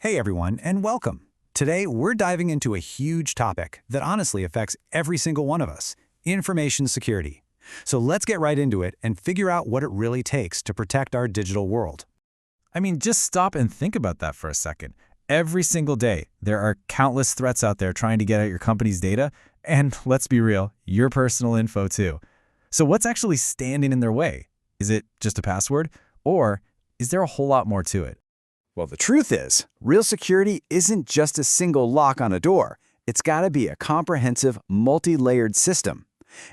Hey everyone, and welcome. Today, we're diving into a huge topic that honestly affects every single one of us, information security. So let's get right into it and figure out what it really takes to protect our digital world. I mean, just stop and think about that for a second. Every single day, there are countless threats out there trying to get at your company's data, and let's be real, your personal info too. So what's actually standing in their way? Is it just a password? Or is there a whole lot more to it? Well, the truth is, real security isn't just a single lock on a door. It's got to be a comprehensive, multi-layered system.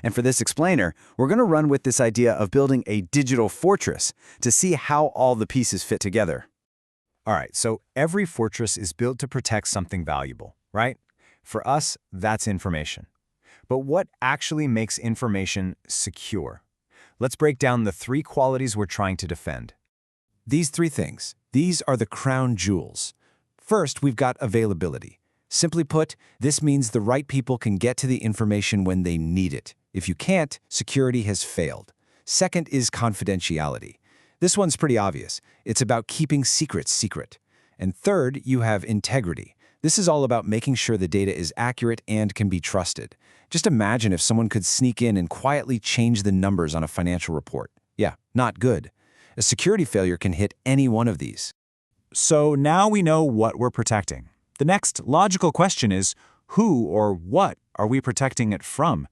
And for this explainer, we're going to run with this idea of building a digital fortress to see how all the pieces fit together. All right, so every fortress is built to protect something valuable, right? For us, that's information. But what actually makes information secure? Let's break down the three qualities we're trying to defend. These three things, these are the crown jewels. First, we've got availability. Simply put, this means the right people can get to the information when they need it. If you can't, security has failed. Second is confidentiality. This one's pretty obvious. It's about keeping secrets secret. And third, you have integrity. This is all about making sure the data is accurate and can be trusted. Just imagine if someone could sneak in and quietly change the numbers on a financial report. Yeah, not good. A security failure can hit any one of these. So now we know what we're protecting. The next logical question is, who or what are we protecting it from?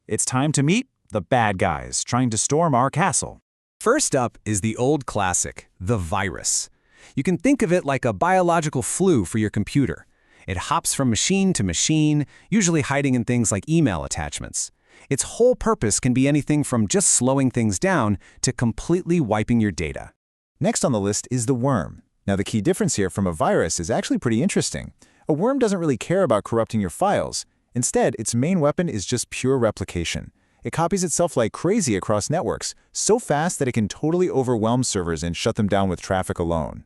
It's time to meet the bad guys trying to storm our castle. First up is the old classic, the virus. You can think of it like a biological flu for your computer. It hops from machine to machine, usually hiding in things like email attachments. Its whole purpose can be anything from just slowing things down to completely wiping your data. Next on the list is the worm. Now, the key difference here from a virus is actually pretty interesting. A worm doesn't really care about corrupting your files. Instead, its main weapon is just pure replication. It copies itself like crazy across networks, so fast that it can totally overwhelm servers and shut them down with traffic alone.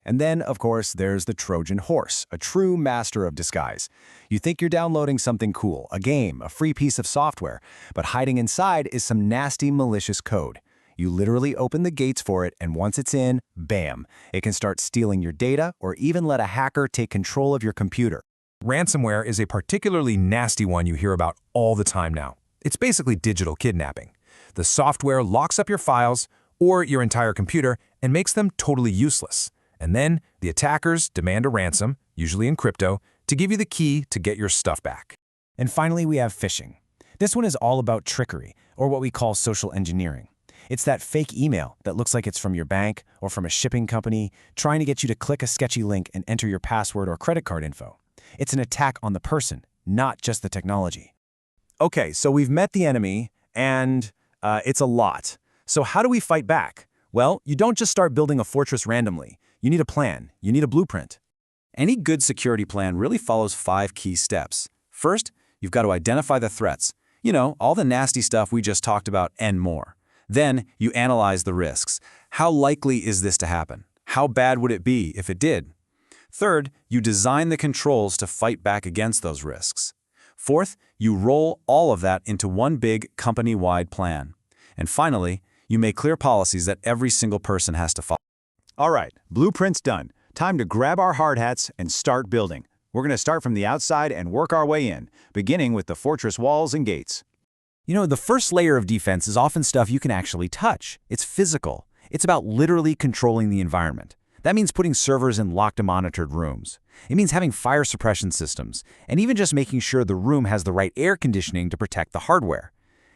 And then, of course, there's the Trojan horse, a true master of disguise. You think you're downloading something cool, a game, a free piece of software, but hiding inside is some nasty, malicious code. You literally open the gates for it, and once it's in, bam, it can start stealing your data or even let a hacker take control of your computer. Ransomware is a particularly nasty one you hear about all the time now. It's basically digital kidnapping. The software locks up your files or your entire computer and makes them totally useless. And then the attackers demand a ransom, usually in crypto, to give you the key to get your stuff back. And finally, we have phishing. This one is all about trickery, or what we call social engineering. It's that fake email that looks like it's from your bank or from a shipping company, trying to get you to click a sketchy link and enter your password or credit card info. It's an attack on the person, not just the technology. Okay, so we've met the enemy, and it's a lot. So how do we fight back? Well, you don't just start building a fortress randomly. You need a plan. You need a blueprint. Any good security plan really follows 5 key steps. First, you've got to identify the threats. You know, all the nasty stuff we just talked about and more. Then, you analyze the risks. How likely is this to happen? How bad would it be if it did? Third, you design the controls to fight back against those risks. Fourth, you roll all of that into one big company-wide plan. And finally, you make clear policies that every single person has to follow. All right, blueprint's done. Time to grab our hard hats and start building. We're going to start from the outside and work our way in, beginning with the fortress walls and gates. You know, the first layer of defense is often stuff you can actually touch. It's physical. It's about literally controlling the environment. That means putting servers in locked and monitored rooms. It means having fire suppression systems, and even just making sure the room has the right air conditioning to protect the hardware.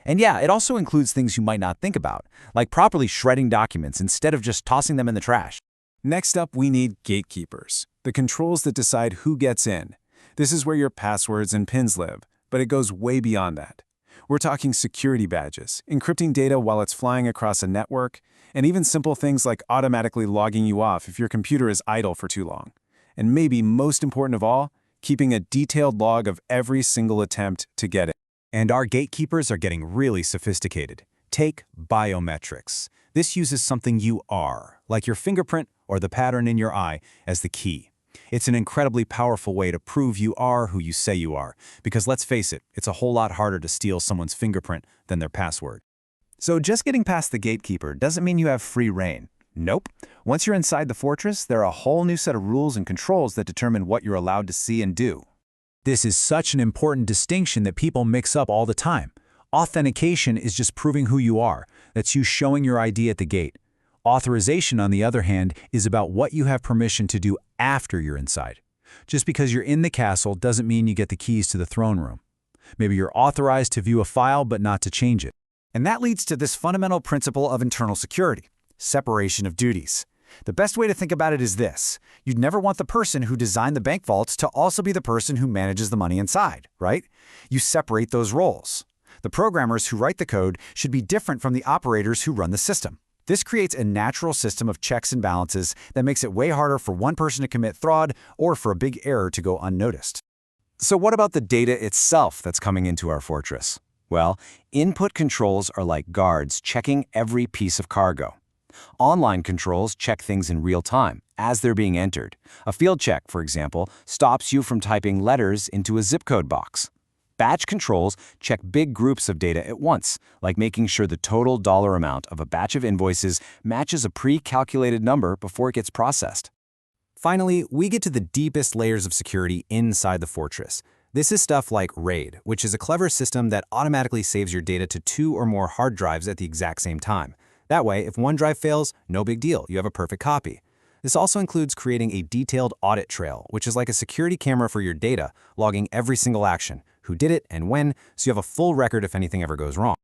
And yeah, it also includes things you might not think about, like properly shredding documents instead of just tossing them in the trash. Next up, we need gatekeepers, the controls that decide who gets in. This is where your passwords and PINs live, but it goes way beyond that. We're talking security badges, encrypting data while it's flying across a network, and even simple things like automatically logging you off if your computer is idle for too long. And maybe most important of all, keeping a detailed log of every single attempt to get in. And our gatekeepers are getting really sophisticated. Take biometrics. This uses something you are, like your fingerprint or the pattern in your eye, as the key. It's an incredibly powerful way to prove you are who you say you are, because let's face it, it's a whole lot harder to steal someone's fingerprint than their password. So just getting past the gatekeeper doesn't mean you have free reign. Nope. Once you're inside the fortress, there are a whole new set of rules and controls that determine what you're allowed to see and do. This is such an important distinction that people mix up all the time. Authentication is just proving who you are. That's you showing your ID at the gate. Authorization, on the other hand, is about what you have permission to do after you're inside. Just because you're in the castle doesn't mean you get the keys to the throne room. Maybe you're authorized to view a file but not to change it. And that leads to this fundamental principle of internal security: separation of duties. The best way to think about it is this: you'd never want the person who designed the bank vaults to also be the person who manages the money inside, right? You separate those roles. The programmers who write the code should be different from the operators who run the system. This creates a natural system of checks and balances that makes it way harder for one person to commit fraud or for a big error to go unnoticed. So what about the data itself that's coming into our fortress? Well, input controls are like guards checking every piece of cargo. Online controls check things in real time as they're being entered. A field check, for example, stops you from typing letters into a zip code box. Batch controls check big groups of data at once, like making sure the total dollar amount of a batch of invoices matches a pre-calculated number before it gets processed. Finally, we get to the deepest layers of security inside the fortress. This is stuff like RAID, which is a clever system that automatically saves your data to 2 or more hard drives at the exact same time. That way, if one drive fails, no big deal, you have a perfect copy. This also includes creating a detailed audit trail, which is like a security camera for your data, logging every single action, who did it and when, so you have a full record if anything ever goes wrong.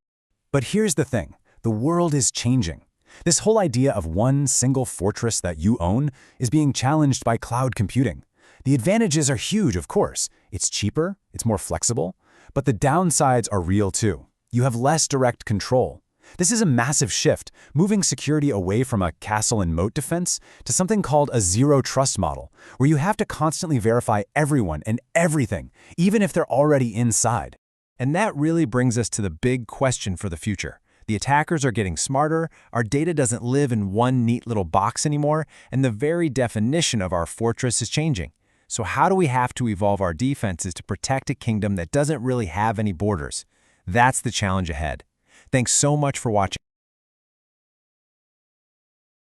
But here's the thing: the world is changing. This whole idea of one single fortress that you own is being challenged by cloud computing. The advantages are huge, of course. It's cheaper, it's more flexible, but the downsides are real too. You have less direct control. This is a massive shift, moving security away from a castle and moat defense to something called a zero-trust model, where you have to constantly verify everyone and everything, even if they're already inside. And that really brings us to the big question for the future. The attackers are getting smarter, our data doesn't live in one neat little box anymore, and the very definition of our fortress is changing. So how do we have to evolve our defenses to protect a kingdom that doesn't really have any borders? That's the challenge ahead. Thanks so much for watching.